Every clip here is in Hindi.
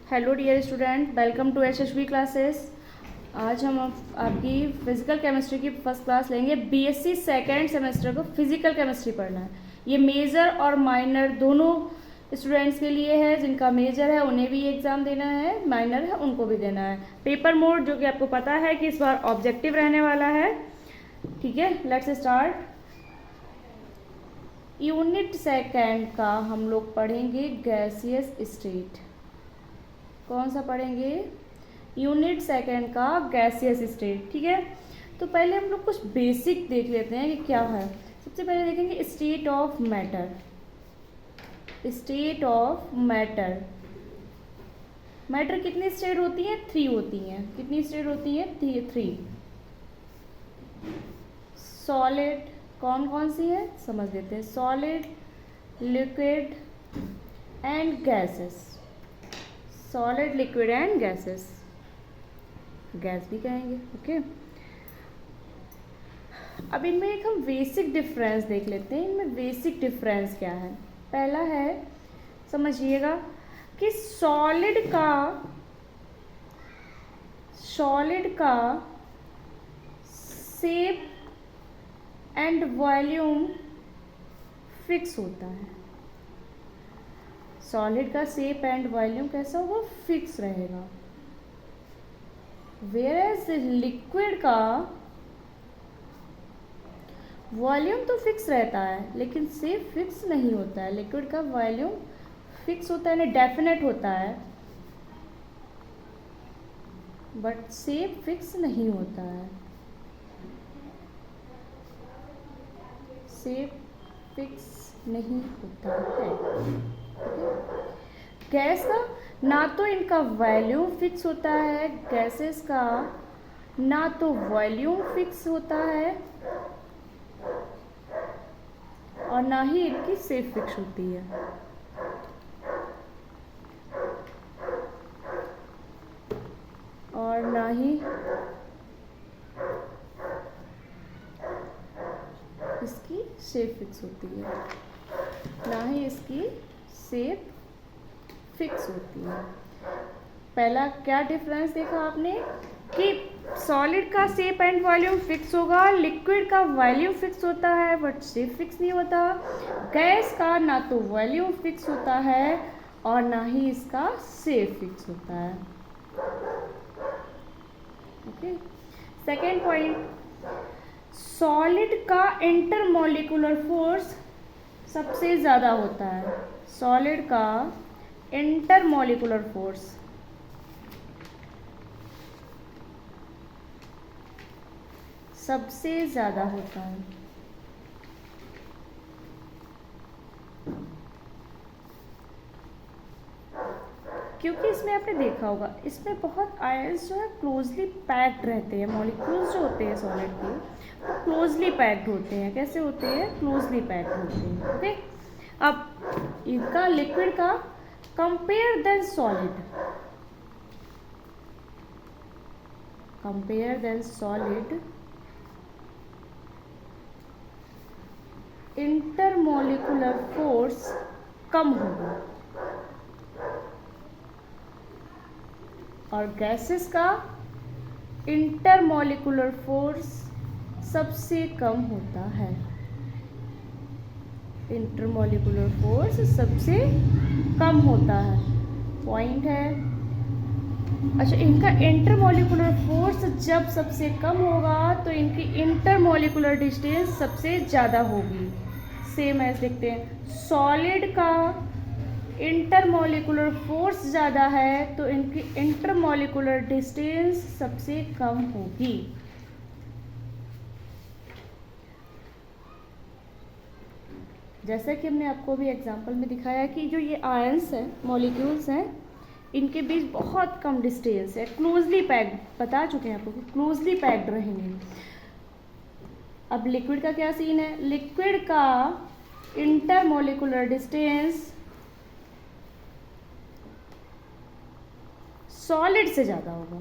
Hello dear student, welcome to HSV classes. आज हम आपकी फिजिकल केमिस्ट्री की फर्स्ट क्लास लेंगे। बीएससी सेकेंड सेमेस्टर को फिजिकल केमिस्ट्री पढ़ना है। ये मेजर और माइनर दोनों स्टूडेंट्स के लिए है। जिनका मेजर है उन्हें भी एग्ज़ाम देना है, माइनर है उनको भी देना है। पेपर मोड जो कि आपको पता है कि इस बार ऑब्जेक्टिव रहने वाला है। ठीक है, लेट्स स्टार्ट। यूनिट सेकेंड का हम लोग पढ़ेंगे गैसियस स्टेट। कौन सा पढ़ेंगे? यूनिट सेकेंड का गैसियस स्टेट। ठीक है, तो पहले हम लोग कुछ बेसिक देख लेते हैं कि क्या है। सबसे पहले देखेंगे state of matter. State of matter, matter कितनी स्टेट होती हैं? 3 होती हैं। कितनी स्टेट होती हैं? 3। सॉलिड कौन कौन सी है समझ लेते हैं। Solid, liquid and gases. Solid, liquid and gases, gas भी कहेंगे। ओके, अब इनमें एक हम बेसिक डिफरेंस देख लेते हैं। इनमें बेसिक डिफरेंस क्या है? पहला है, समझिएगा कि सॉलिड का शेप एंड वॉल्यूम फिक्स होता है। सॉलिड का शेप एंड वॉल्यूम कैसा होगा? फिक्स रहेगा। वेयरएज लिक्विड का वॉल्यूम तो फिक्स रहता है लेकिन शेप फिक्स नहीं होता है। लिक्विड का वॉल्यूम फिक्स होता है, यानी डेफिनेट होता है, बट शेप फिक्स नहीं होता है। शेप फिक्स नहीं होता है। गैस का ना तो इनका वॉल्यूम फिक्स होता है, गैसेस का ना तो वॉल्यूम फिक्स होता है और ना ही इनकी शेप फिक्स होती है। और ना ही इसकी शेप फिक्स होती है। ना ही इसकी शेप फिक्स होती है। पहला क्या डिफरेंस देखा आपने कि सॉलिड का शेप एंड वॉल्यूम फिक्स होगा, लिक्विड का वॉल्यूम फिक्स होता है बट शेप फिक्स नहीं होता। गैस का ना तो वॉल्यूम फिक्स होता है और ना ही इसका शेप फिक्स होता है। ओके, सेकेंड पॉइंट, सॉलिड का इंटरमॉलिक्यूलर फोर्स सबसे ज़्यादा होता है। सॉलिड का इंटरमॉलिक्यूलर फोर्स सबसे ज़्यादा होता है। क्योंकि इसमें आपने देखा होगा, इसमें बहुत आयंस जो है क्लोजली पैक्ड रहते हैं। मॉलिक्यूल्स जो होते हैं सॉलिड के वो क्लोजली पैक्ड होते हैं। कैसे होते हैं? क्लोजली पैक्ड होते हैं। ओके, अब इनका लिक्विड का compare than solid, compare than solid, intermolecular force कम होगा और गैसेस का इंटरमॉलिक्यूलर फोर्स सबसे कम होता है। इंटरमॉलिक्यूलर फोर्स सबसे कम होता है, पॉइंट है। अच्छा, इनका इंटरमॉलिक्यूलर फोर्स जब सबसे कम होगा तो इनकी इंटरमॉलिक्यूलर डिस्टेंस सबसे ज़्यादा होगी। सेम एज लिखते हैं, सॉलिड का इंटरमॉलिक्यूलर फोर्स ज़्यादा है तो इनकी इंटरमॉलिक्यूलर डिस्टेंस सबसे कम होगी। जैसा कि हमने आपको भी एग्जांपल में दिखाया कि जो ये आयंस हैं, मॉलिक्यूल्स हैं, इनके बीच बहुत कम डिस्टेंस है, क्लोजली पैक्ड, बता चुके हैं आपको कि क्लोजली पैक्ड रहेंगे। अब लिक्विड का क्या सीन है? लिक्विड का इंटरमॉलिक्यूलर डिस्टेंस सॉलिड से ज़्यादा होगा,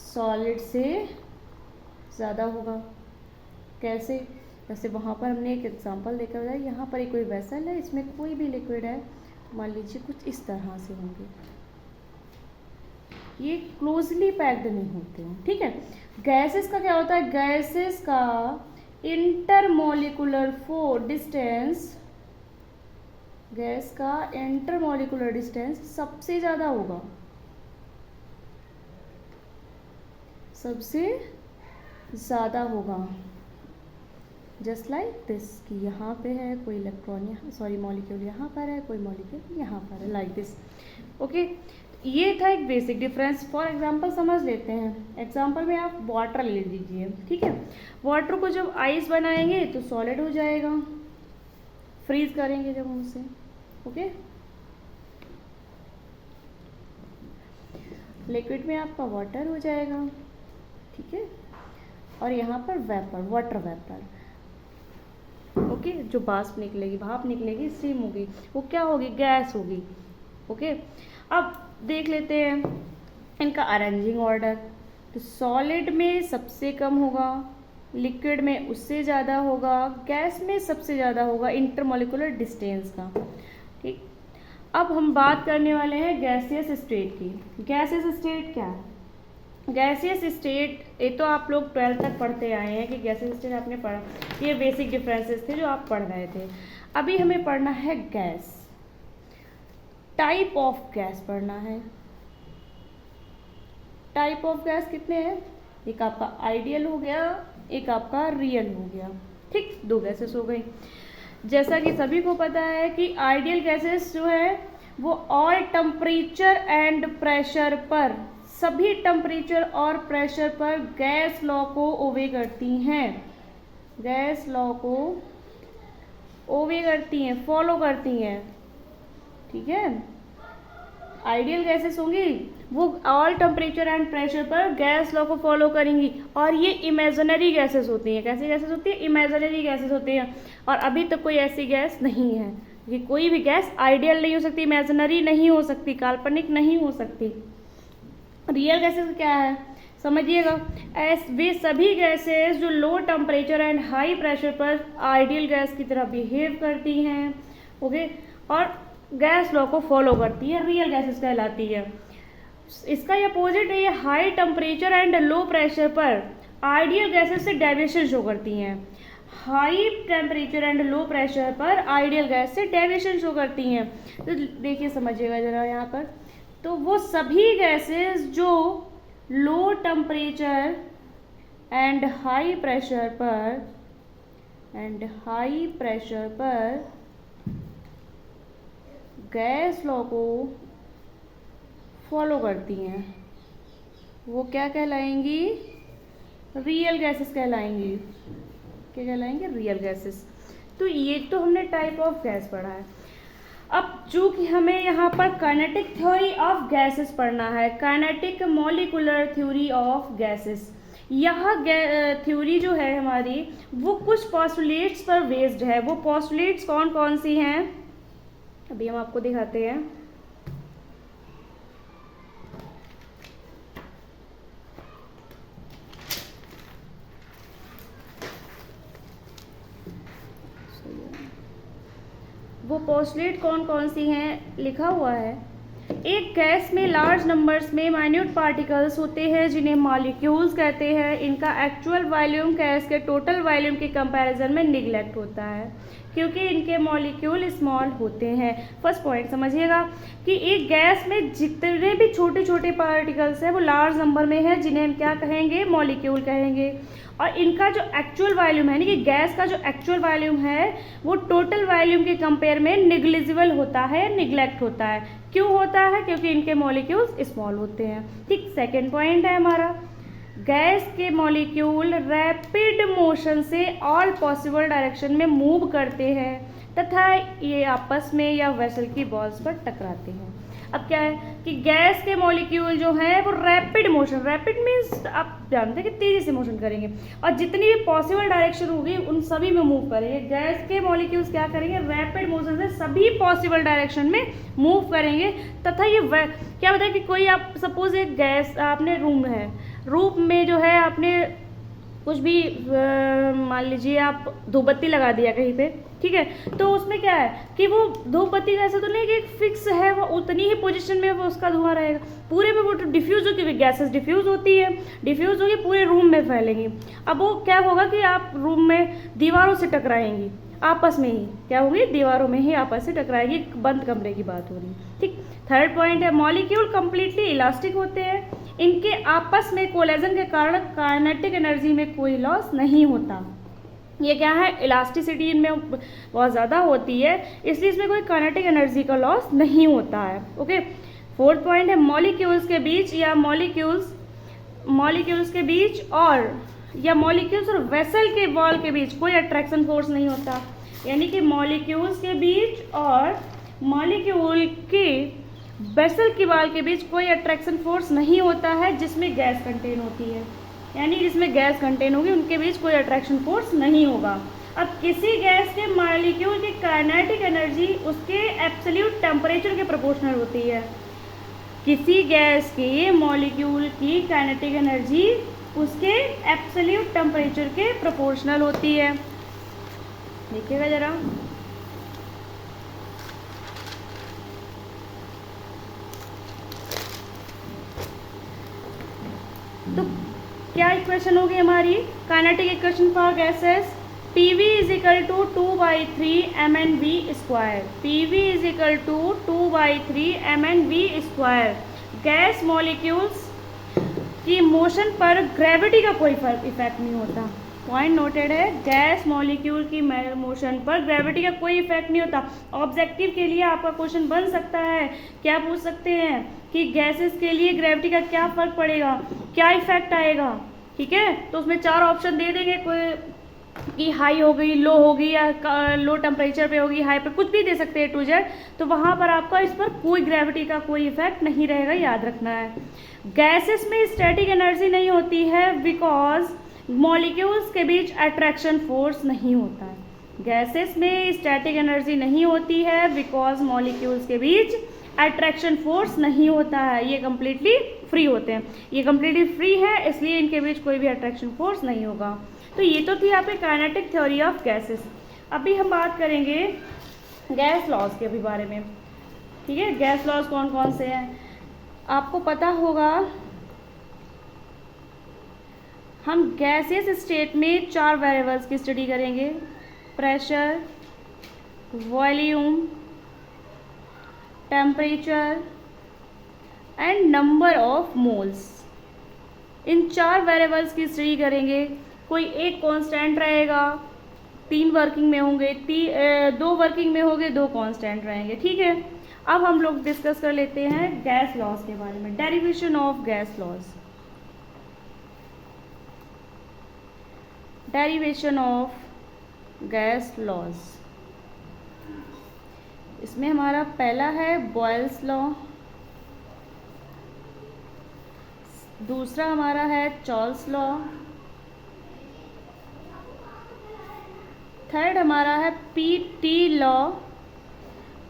सॉलिड से ज़्यादा होगा। कैसे? जैसे वहाँ पर हमने एक एग्जांपल देखा है, यहाँ पर एक कोई वेसल है, इसमें कोई भी लिक्विड है, मान लीजिए कुछ इस तरह से होंगे। ये क्लोजली पैक्ड नहीं होते हैं, ठीक है। गैसेस का क्या होता है, गैसेस का इंटरमोलिकुलर डिस्टेंस, गैस का इंटरमोलिकुलर डिस्टेंस सबसे ज़्यादा होगा, सबसे ज़्यादा होगा। जस्ट लाइक दिस कि यहाँ पे है कोई इलेक्ट्रॉन, यहाँ सॉरी मॉलिक्यूल यहाँ पर है, कोई मॉलिक्यूल यहाँ पर है, लाइक दिस। ओके, ये था एक बेसिक डिफरेंस। फॉर एग्जांपल समझ लेते हैं। एग्जांपल में आप वाटर ले लीजिए, ठीक है। वाटर को जब आइस बनाएंगे तो सॉलिड हो जाएगा, फ्रीज करेंगे जब हम उसे, ओके। लिक्विड में आपका वाटर हो जाएगा, ठीक है। और यहाँ पर वेपर, वाटर वेपर, ओके। जो भाप निकलेगी, भाप निकलेगी, स्टीम होगी, वो क्या होगी, गैस होगी, ओके। अब देख लेते हैं इनका अरेंजिंग ऑर्डर। तो सॉलिड में सबसे कम होगा, लिक्विड में उससे ज़्यादा होगा, गैस में सबसे ज़्यादा होगा इंटरमोलिकुलर डिस्टेंस का, ठीक। अब हम बात करने वाले हैं गैसियस स्टेट की। गैसियस स्टेट क्या है, गैसियस स्टेट, ये तो आप लोग 12th तक पढ़ते आए हैं कि गैसियस स्टेट आपने पढ़ा, ये बेसिक डिफरेंसेस थे जो आप पढ़ रहे थे। अभी हमें पढ़ना है गैस, टाइप ऑफ गैस पढ़ना है। टाइप ऑफ गैस कितने हैं, एक आपका आइडियल हो गया, एक आपका रियल हो गया, ठीक। 2 गैसेस हो गई। जैसा कि सभी को पता है कि आइडियल गैसेस जो है वो ऑल टेम्परेचर एंड प्रेशर पर, सभी टेम्परेचर और प्रेशर पर गैस लॉ को ओबे करती हैं, गैस लॉ को ओबे करती हैं, फॉलो करती हैं, ठीक है। आइडियल गैसेस होंगी वो ऑल टेम्परेचर एंड प्रेशर पर गैस लॉ को फॉलो करेंगी, और ये इमेजिनरी गैसेस होती हैं। कैसी गैसेस होती है, इमेजिनरी गैसेस होती हैं। और अभी तक कोई ऐसी गैस नहीं है, ये कोई भी गैस आइडियल नहीं हो सकती, इमेजिनरी नहीं हो सकती, काल्पनिक नहीं हो सकती। रियल गैसेस क्या है समझिएगा, वे सभी गैसेस जो low temperature and high pressure पर आइडियल गैस की तरह बिहेव करती हैं, ओके, और गैस लॉ को फॉलो करती है, रियल गैसेस कहलाती है। इसका ये अपोजिट है, ये high temperature and low pressure पर आइडियल गैसेस से डेविएशन शो करती हैं। High temperature and low pressure पर आइडियल गैस से डेविएशन शो करती हैं। तो देखिए समझिएगा जरा यहाँ पर, तो वो सभी गैसेस जो low temperature and high pressure पर गैस लॉ को फॉलो करती हैं, वो क्या कहलाएंगी, रियल गैसेस कहलाएंगी। क्या कहलाएंगे, रियल गैसेस। तो ये तो हमने टाइप ऑफ गैस पढ़ा है। अब चूंकि हमें यहाँ पर काइनेटिक थ्योरी ऑफ गैसेस पढ़ना है, kinetic molecular theory of gases, यह थ्योरी जो है हमारी वो कुछ पोस्टुलेट्स पर बेस्ड है। वो पोस्टुलेट्स कौन कौन सी हैं अभी हम आपको दिखाते हैं। वो पोस्टुलेट कौन कौन सी हैं लिखा हुआ है। एक गैस में लार्ज नंबर्स में माइन्यूट पार्टिकल्स होते हैं जिन्हें मॉलिक्यूल्स कहते हैं। इनका एक्चुअल वॉल्यूम गैस के टोटल वॉल्यूम के कंपैरिजन में निगलेक्ट होता है क्योंकि इनके मॉलिक्यूल स्मॉल होते हैं। फर्स्ट पॉइंट समझिएगा कि एक गैस में जितने भी छोटे छोटे पार्टिकल्स हैं वो लार्ज नंबर में है, जिन्हें हम क्या कहेंगे, मॉलिक्यूल कहेंगे। और इनका जो एक्चुअल वॉल्यूम है यानी कि गैस का जो एक्चुअल वॉल्यूम है वो टोटल वॉल्यूम के कंपेयर में निग्लिजिबल होता है, निगलेक्ट होता है। क्यों होता है? क्योंकि इनके मॉलिक्यूल्स स्मॉल होते हैं। ठीक, सेकेंड पॉइंट है हमारा, गैस के मॉलिक्यूल रैपिड मोशन से ऑल पॉसिबल डायरेक्शन में मूव करते हैं तथा ये आपस में या वेसल की बॉल्स पर टकराते हैं। अब क्या है कि गैस के मॉलिक्यूल जो हैं वो रैपिड मोशन, रैपिड मीन्स आप जानते हैं कि तेजी से मोशन करेंगे और जितनी भी पॉसिबल डायरेक्शन होगी उन सभी में मूव करेंगे। गैस के मॉलिक्यूल्स क्या करेंगे, रैपिड मोशन से सभी पॉसिबल डायरेक्शन में मूव करेंगे तथा ये क्या बताया कि कोई आप सपोज एक गैस आपने रूम है, रूम में जो है आपने कुछ भी मान लीजिए आप धूपबत्ती लगा दिया कहीं पे, ठीक है, तो उसमें क्या है कि वो धूपबत्ती का ऐसा तो नहीं कि फिक्स है, वो उतनी ही पोजीशन में वो उसका धुआं रहेगा, पूरे में वो तो डिफ्यूज़ हो, क्योंकि गैसेस डिफ्यूज़ होती है, डिफ्यूज़ होगी पूरे रूम में फैलेंगी। अब वो क्या होगा कि आप रूम में दीवारों से टकराएंगी, आपस में ही क्या होगी, दीवारों में ही आपस से टकराएगी, बंद कमरे की बात हो रही है, ठीक। थर्ड पॉइंट है मॉलिक्यूल कंप्लीटली इलास्टिक होते हैं, इनके आपस में कोलेजन के कारण काइनेटिक एनर्जी में कोई लॉस नहीं होता। ये क्या है, इलास्टिसिटी इनमें बहुत ज़्यादा होती है, इसलिए इसमें कोई काइनेटिक एनर्जी का लॉस नहीं होता है। ओके, फोर्थ पॉइंट है मॉलिक्यूल्स के बीच या मॉलिक्यूल्स के बीच और या मॉलिक्यूल्स और वेसल के वॉल के बीच कोई अट्रैक्शन फोर्स नहीं होता, यानी कि मॉलिक्यूल्स के बीच और मॉलिक्यूल के वेसल की वॉल के बीच कोई अट्रैक्शन फोर्स नहीं होता है जिसमें गैस कंटेन होती है, यानी जिसमें गैस कंटेन होगी उनके बीच कोई अट्रैक्शन फोर्स नहीं होगा। अब किसी गैस के मॉलिक्यूल की काइनेटिक एनर्जी उसके एब्सोल्यूट टेम्परेचर के प्रोपोर्शनल होती है, किसी गैस के मॉलिक्यूल की काइनेटिक एनर्जी उसके एब्सोल्यूट टेम्परेचर के प्रोपोर्शनल होती है। देखिएगा जरा, तो क्या इक्वेशन होगी हमारी kinetic equation for gases, PV is equal to 2/3 mnv square, PV is equal to 2/3 mnv square. Gas molecules की मोशन पर ग्रेविटी का कोई इफेक्ट नहीं होता, पॉइंट नोटेड है, गैस मॉलिक्यूल की मोशन पर ग्रेविटी का कोई इफेक्ट नहीं होता। ऑब्जेक्टिव के लिए आपका क्वेश्चन बन सकता है, क्या पूछ सकते हैं कि गैसेस के लिए ग्रेविटी का क्या फर्क पड़ेगा, क्या इफेक्ट आएगा, ठीक है, तो उसमें 4 ऑप्शन दे देंगे, कोई कि हाई हो गई, लो होगी, या लो टेम्परेचर पे होगी, हाई पे, कुछ भी दे सकते हैं टू जेड, तो वहाँ पर आपका इस पर कोई ग्रेविटी का कोई इफेक्ट नहीं रहेगा, याद रखना है। गैसेस में स्टैटिक एनर्जी नहीं होती है बिकॉज मॉलिक्यूल्स के बीच अट्रैक्शन फोर्स नहीं होता है, गैसेस में स्टैटिक एनर्जी नहीं होती है बिकॉज मॉलिक्यूल्स के बीच अट्रैक्शन फोर्स नहीं होता है, ये कम्प्लीटली फ्री होते हैं, ये कम्प्लीटली फ्री है, इसलिए इनके बीच कोई भी अट्रैक्शन फोर्स नहीं होगा। तो ये तो थी आपकी काइनेटिक थ्योरी ऑफ गैसेस। अभी हम बात करेंगे गैस लॉज के भी बारे में, ठीक है, गैस लॉज कौन कौन से हैं आपको पता होगा। हम गैसियस स्टेट में 4 वेरिएबल्स की स्टडी करेंगे, pressure, volume, temperature and number of moles. In 4 variables की स्टडी करेंगे, कोई एक कांस्टेंट रहेगा, 3 वर्किंग में होंगे, 2 वर्किंग में होंगे, 2 कांस्टेंट रहेंगे, ठीक है। अब हम लोग डिस्कस कर लेते हैं गैस लॉज के बारे में, derivation of gas laws, derivation of gas laws. इसमें हमारा पहला है बॉयल्स लॉ, दूसरा हमारा है चार्ल्स लॉ, थर्ड हमारा है पीटी लॉ,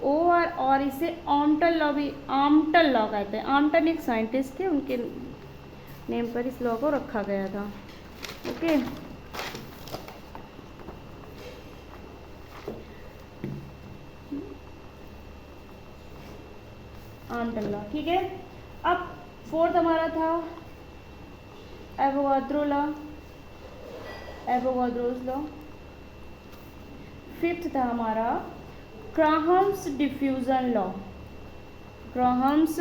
और इसे आम्टन लॉ भी, आम्टन लॉ कहते हैं, आम्टन एक साइंटिस्ट थे, उनके नेम पर इस लॉ को रखा गया था। ओके, आम्टन लॉ, ठीक है। अब फोर्थ हमारा था Avogadro law, Avogadro's law. Fifth था हमारा Graham's diffusion law, Graham's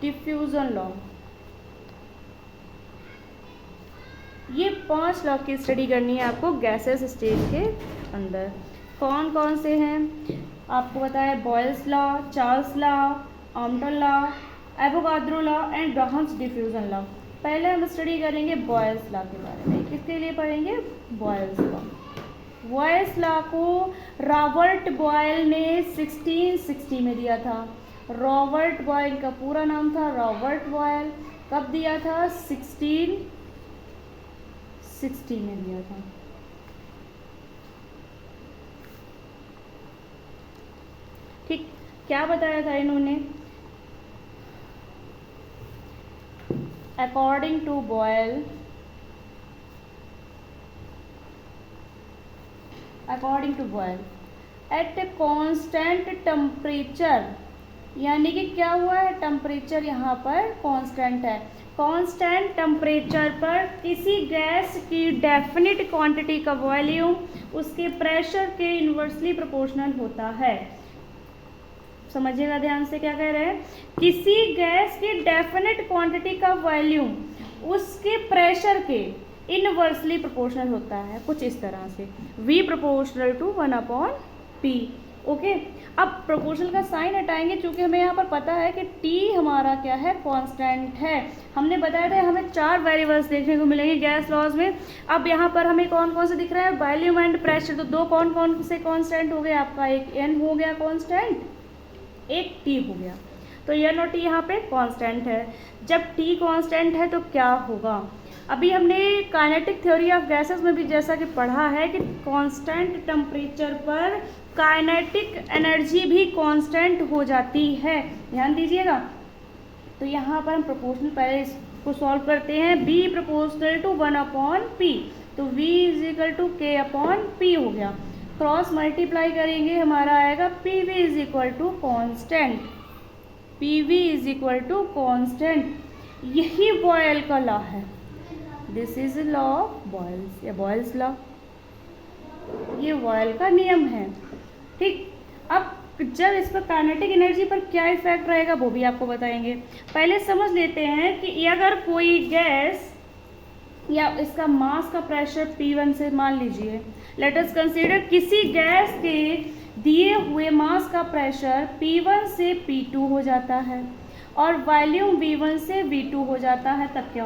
diffusion law. ये 5 लॉ की स्टडी करनी है आपको गैसेस स्टेट के अंदर। कौन कौन से हैं आपको पता है, Boyle's law, Charles law, Amontons law, Avogadro law and Graham's diffusion law. पहले हम स्टडी करेंगे बॉयल्स लॉ के बारे में। किसके लिए पढ़ेंगे, बॉयल्स लॉ। बॉयल्स लॉ को रॉबर्ट बॉयल ने 1660 में दिया था। रॉबर्ट बॉयल का पूरा नाम था रॉबर्ट बॉयल। कब दिया था, 1660 में दिया था। ठीक, क्या बताया था इन्होंने, according to boil at a constant temperature, यानी कि क्या हुआ है, टेम्परेचर यहाँ पर कांस्टेंट है। कांस्टेंट टेम्परेचर पर किसी गैस की डेफिनिट क्वांटिटी का वॉल्यूम उसके प्रेशर के इन्वर्सली प्रोपोर्शनल होता है। समझिएगा ध्यान से, क्या कह रहे हैं, किसी गैस की डेफिनिट क्वांटिटी का वॉल्यूम उसके प्रेशर के इनवर्सली प्रोपोर्शनल होता है, कुछ इस तरह से, V proportional to 1/P। Okay, अब प्रोपोर्शनल का साइन हटाएंगे, क्योंकि हमें यहाँ पर पता है कि T हमारा क्या है, कांस्टेंट है। हमने बताया था हमें 4 वेरिएबल्स देखने को मिलेंगे गैस लॉज में। अब यहाँ पर हमें कौन कौन से दिख रहे हैं, वॉल्यूम एंड प्रेशर, तो 2 कौन कौन से कांस्टेंट हो गए आपका, एक N हो गया कांस्टेंट, एक T हो गया। तो N और T यहाँ पे कांस्टेंट है। जब T कांस्टेंट है तो क्या होगा, अभी हमने काइनेटिक थ्योरी ऑफ गैसेस में भी जैसा कि पढ़ा है कि कांस्टेंट टेम्परेचर पर काइनेटिक एनर्जी भी कांस्टेंट हो जाती है, ध्यान दीजिएगा। तो यहाँ पर हम प्रोपोर्शनल पहले इसको सॉल्व करते हैं, B प्रोपोर्शनल टू 1/P, तो V = K/P हो गया। क्रॉस मल्टीप्लाई करेंगे, हमारा आएगा PV = कांस्टेंट, PV = कांस्टेंट। यही बॉयल का लॉ है, this is law of Boyle's या बॉयल्स लॉ, ये बॉयल का नियम है। ठीक, अब जब इस पर काइनेटिक एनर्जी पर क्या इफेक्ट रहेगा वो भी आपको बताएंगे। पहले समझ लेते हैं कि अगर कोई गैस या इसका मास का प्रेशर P1 से, मान लीजिए, लेट अस कंसीडर किसी गैस के दिए हुए मास का प्रेशर P1 से P2 हो जाता है और वॉल्यूम V1 से V2 हो जाता है, तब क्या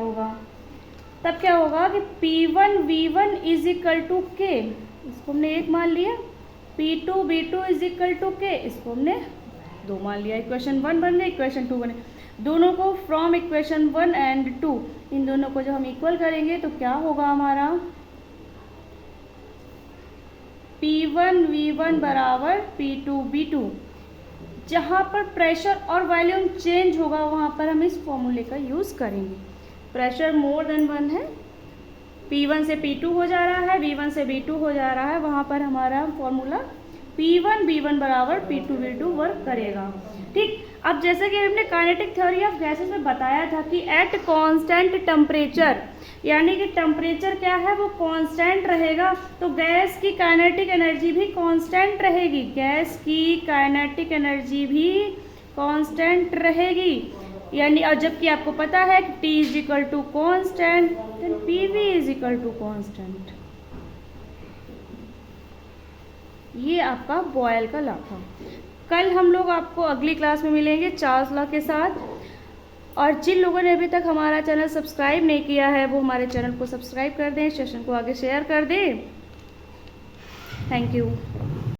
होगा, कि P1 V1 = K, इसको हमने 1 मान लिया, P2 V2 = K, इसको हमने 2 मान लिया। इक्वेशन 1 बन गई, इक्वेशन 2 बने। दोनों को फ्रॉम इक्वेशन 1 एंड 2, इन दोनों को जब हम इक्वल करेंगे तो क्या होगा हमारा, P1 V1 = P2 V2। जहाँ पर प्रेशर और वॉल्यूम चेंज होगा वहाँ पर हम इस फॉर्मूले का यूज़ करेंगे। प्रेशर मोर देन 1 है, P1 से P2 हो जा रहा है, V1 से V2 हो जा रहा है, वहाँ पर हमारा formula P1 V1 = P2 V2 work करेगा। ठीक, अब जैसे कि हमने काइनेटिक थ्योरी ऑफ गैसेस में बताया था कि एट कांस्टेंट टेम्परेचर, यानी कि टेम्परेचर क्या है, वो कांस्टेंट रहेगा, तो गैस की काइनेटिक एनर्जी भी कांस्टेंट रहेगी, गैस की काइनेटिक एनर्जी भी कांस्टेंट रहेगी। यानी, और जबकि आपको पता है कि T = constant, then PV = constant. ये आपका बॉयल का लॉ था। कल हम लोग आपको अगली क्लास में मिलेंगे चार्ल्स लॉ के साथ। और जिन लोगों ने अभी तक हमारा चैनल सब्सक्राइब नहीं किया है वो हमारे चैनल को सब्सक्राइब कर दें, सेशन को आगे शेयर कर दें। Thank you.